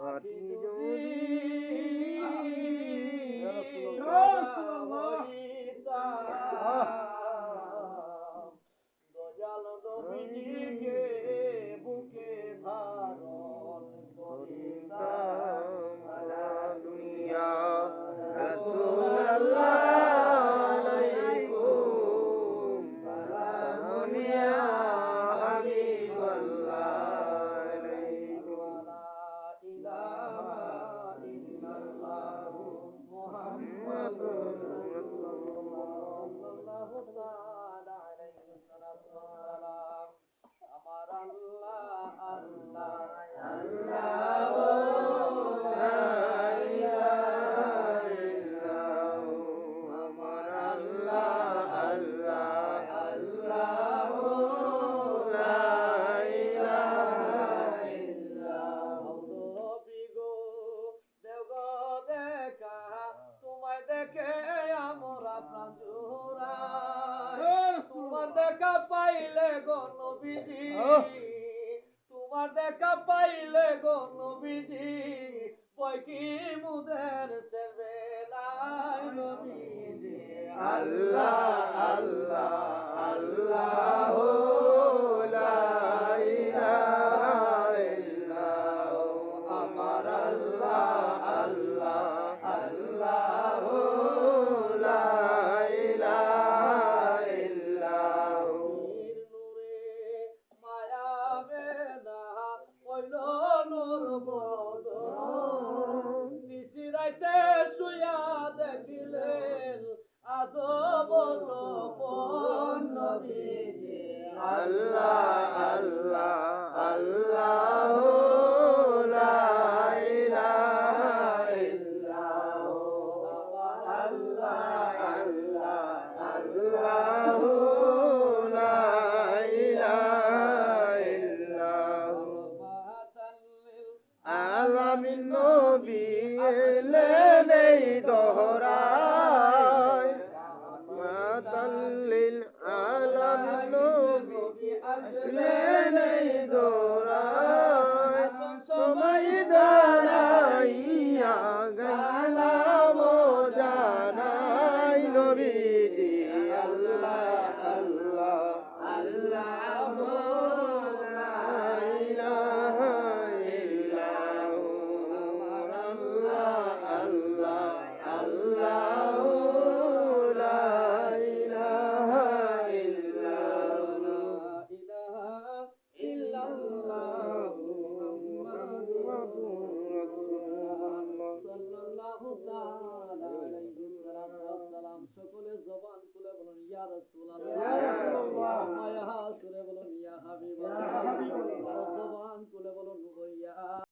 আটি যদি দয়াল নবীজিকে বুকে ধারণ করিতাম সারা দুনিয়া রাসূলুল্লাহ আলাইকুম সালামুন ইয়া হাবিবাল্লাহ আলাইকুম লা ইলাহা ইল্লাল্লাহু মুহাম্মাদুর রাসূলুল্লাহ সাল্লাল্লাহু তাআলা আলাইহি ওয়াসাল্লাম আমার আল্লাহ আল্লাহ আল্লাহ লা ইলাহা ইল্লাহু আমার আল্লাহ আল্লাহ আল্লাহ লা ইলাহা ইল্লাহু নবী গো দেও গো দেখা তোমায় দেখে আমরা প্রাণ জুড়াই তোমার দেখা পাইলে গো নবীজি তোমার দেখা পাইলে গো নবীজি বই কি মুদের সেবেলাই নবীজি আল্লাহ আল্লাহ আল্লাহ লা ইলাহা ইল্লাহু আমার আল্লাহ আল্লাহ আল্লাহ লা ইলাহা ইল্লাহু নূরে মায়া বেদা হইল নূর বদন নিশিরাইতে শুয়া দেখিলেন আজব সপন নবীজি আল্লাহ আল্লাহ আল্লাহ লা ইলাহা ইল্লাহু আল্লাহ আল্লাহ আল্লাহ লা ইলাহা ইল্লাহু আলামিন নবী এলেন এই দহরায় মাতাল্লিল আলামিন নবী আসলেন এই দহরায় সময় দাঁড়াইয়া গেলাম জানাই নবীজি আল্লাহ আল্লাহ আল্লাহ লা ইলাহা ইল্লাহু আল্লাহ আল্লাহ আল্লাহ লা ইলাহা ইল্লাল্লাহ ইলাহা ইল্লাল্লাহ মুহাম্মাদুর রাসূলুল্লাহ সাল্লাল্লাহু তাআলা আলাইহি ওয়াসাল্লাম সকলে জবান খুলে বলুন ইয়া রাসূলুল্লাহ ইয়া রাসূলুল্লাহ মায়া